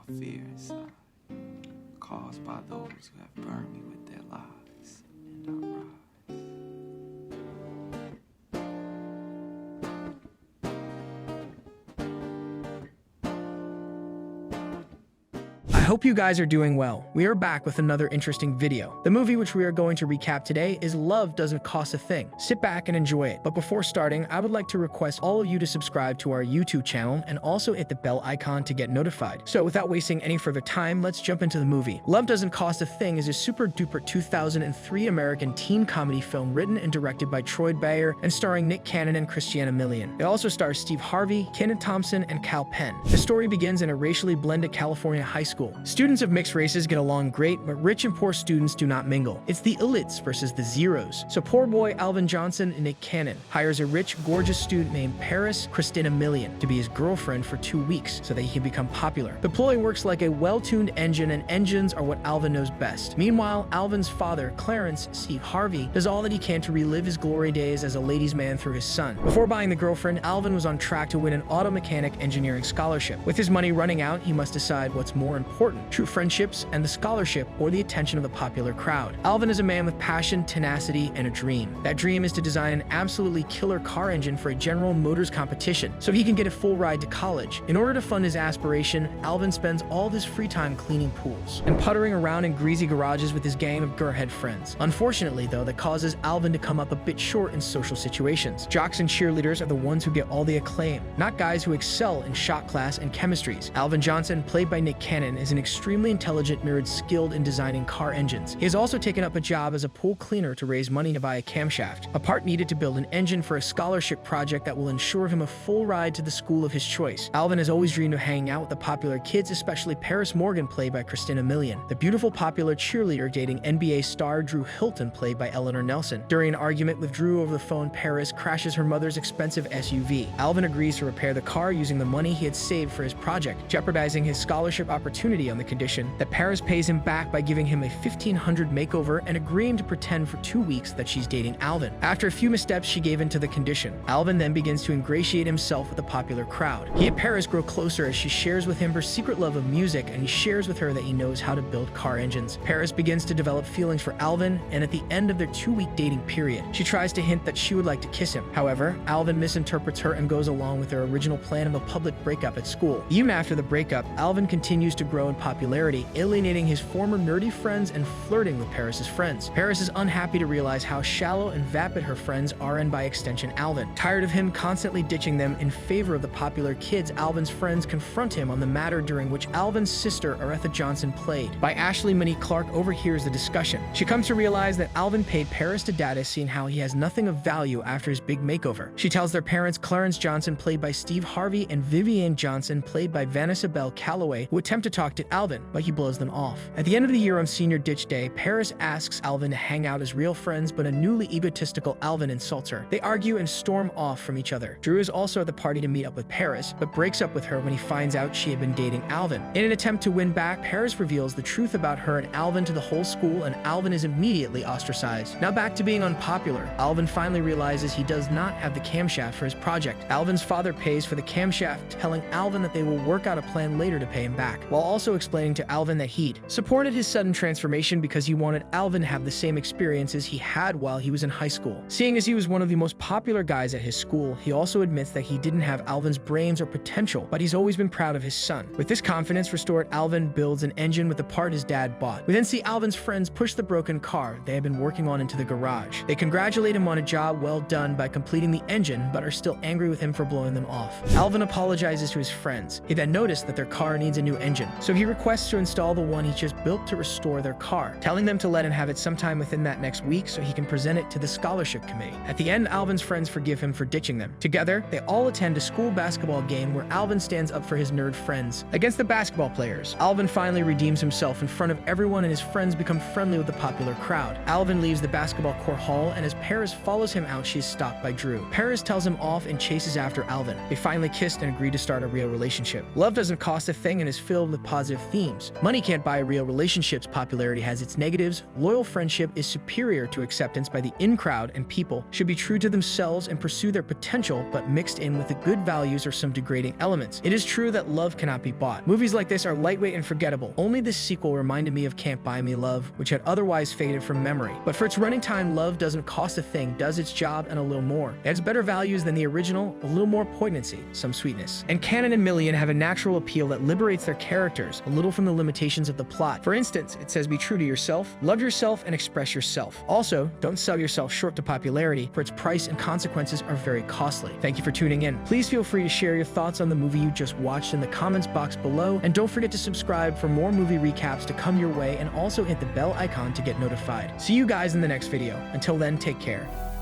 fears caused by those who have burned me with their lies, and I rise. I hope you guys are doing well. We are back with another interesting video. The movie which we are going to recap today is Love Doesn't Cost a Thing. Sit back and enjoy it. But before starting, I would like to request all of you to subscribe to our YouTube channel and also hit the bell icon to get notified. So without wasting any further time, let's jump into the movie. Love Doesn't Cost a Thing is a super duper 2003 American teen comedy film written and directed by Troy Bayer and starring Nick Cannon and Christina Milian. It also stars Steve Harvey, Kenan Thompson, and Cal Penn. The story begins in a racially blended California high school. Students of mixed races get along great, but rich and poor students do not mingle. It's the elites versus the zeros. So poor boy Alvin Johnson and Nick Cannon hires a rich, gorgeous student named Paris Christina Milian to be his girlfriend for 2 weeks so that he can become popular. The ploy works like a well-tuned engine, and engines are what Alvin knows best. Meanwhile, Alvin's father, Clarence Steve Harvey, does all that he can to relive his glory days as a ladies' man through his son. Before buying the girlfriend, Alvin was on track to win an auto mechanic engineering scholarship. With his money running out, he must decide what's more important: true friendships and the scholarship, or the attention of the popular crowd. Alvin is a man with passion, tenacity, and a dream. That dream is to design an absolutely killer car engine for a General Motors competition so he can get a full ride to college. In order to fund his aspiration, Alvin spends all his free time cleaning pools and puttering around in greasy garages with his gang of gearhead friends. Unfortunately, though, that causes Alvin to come up a bit short in social situations. Jocks and cheerleaders are the ones who get all the acclaim, not guys who excel in shot class and chemistries. Alvin Johnson, played by Nick Cannon, is an extremely intelligent nerd skilled in designing car engines. He has also taken up a job as a pool cleaner to raise money to buy a camshaft, a part needed to build an engine for a scholarship project that will ensure him a full ride to the school of his choice. Alvin has always dreamed of hanging out with the popular kids, especially Paris Morgan, played by Christina Milian, the beautiful popular cheerleader dating NBA star Drew Hilton, played by Eleanor Nelson. During an argument with Drew over the phone, Paris crashes her mother's expensive SUV. Alvin agrees to repair the car using the money he had saved for his project, jeopardizing his scholarship opportunity on the condition that Paris pays him back by giving him a $1,500 makeover and agreeing to pretend for 2 weeks that she's dating Alvin. After a few missteps, she gave in to the condition. Alvin then begins to ingratiate himself with the popular crowd. He and Paris grow closer as she shares with him her secret love of music, and he shares with her that he knows how to build car engines. Paris begins to develop feelings for Alvin, and at the end of their 2-week dating period, she tries to hint that she would like to kiss him. However, Alvin misinterprets her and goes along with their original plan of a public breakup at school. Even after the breakup, Alvin continues to grow in popularity, alienating his former nerdy friends and flirting with Paris's friends. Paris is unhappy to realize how shallow and vapid her friends are, and by extension Alvin. Tired of him constantly ditching them in favor of the popular kids, Alvin's friends confront him on the matter, during which Alvin's sister, Aretha Johnson, played by Ashley Minnie Clark, overhears the discussion. She comes to realize that Alvin paid Paris to data, seeing how he has nothing of value after his big makeover. She tells their parents, Clarence Johnson, played by Steve Harvey, and Vivian Johnson, played by Vanessa Bell Calloway, who attempt to talk to Alvin, but he blows them off. At the end of the year on senior ditch day, Paris asks Alvin to hang out as real friends, but a newly egotistical Alvin insults her. They argue and storm off from each other. Drew is also at the party to meet up with Paris, but breaks up with her when he finds out she had been dating Alvin. In an attempt to win back, Paris reveals the truth about her and Alvin to the whole school, and Alvin is immediately ostracized. Now back to being unpopular, Alvin finally realizes he does not have the camshaft for his project. Alvin's father pays for the camshaft, telling Alvin that they will work out a plan later to pay him back, while also explaining to Alvin that he'd supported his sudden transformation because he wanted Alvin to have the same experiences he had while he was in high school. Seeing as he was one of the most popular guys at his school, he also admits that he didn't have Alvin's brains or potential, but he's always been proud of his son. With this confidence restored, Alvin builds an engine with the part his dad bought. We then see Alvin's friends push the broken car they had been working on into the garage. They congratulate him on a job well done by completing the engine, but are still angry with him for blowing them off. Alvin apologizes to his friends. He then noticed that their car needs a new engine, so he requests to install the one he just built to restore their car, telling them to let him have it sometime within that next week so he can present it to the scholarship committee. At the end, Alvin's friends forgive him for ditching them. Together, they all attend a school basketball game where Alvin stands up for his nerd friends against the basketball players. Alvin finally redeems himself in front of everyone, and his friends become friendly with the popular crowd. Alvin leaves the basketball court hall, and as Paris follows him out, she is stopped by Drew. Paris tells him off and chases after Alvin. They finally kissed and agreed to start a real relationship. Love Doesn't Cost a Thing and is filled with positive positive themes. Money can't buy real relationships. Popularity has its negatives. Loyal friendship is superior to acceptance by the in-crowd, and people should be true to themselves and pursue their potential, but mixed in with the good values or some degrading elements. It is true that love cannot be bought. Movies like this are lightweight and forgettable. Only this sequel reminded me of Can't Buy Me Love, which had otherwise faded from memory. But for its running time, Love Doesn't Cost a Thing does its job and a little more. It has better values than the original, a little more poignancy, some sweetness. And Canon and Million have a natural appeal that liberates their characters a little from the limitations of the plot. For instance, it says be true to yourself, love yourself, and express yourself. Also, don't sell yourself short to popularity, for its price and consequences are very costly. Thank you for tuning in. Please feel free to share your thoughts on the movie you just watched in the comments box below, and don't forget to subscribe for more movie recaps to come your way, and also hit the bell icon to get notified. See you guys in the next video. Until then, take care.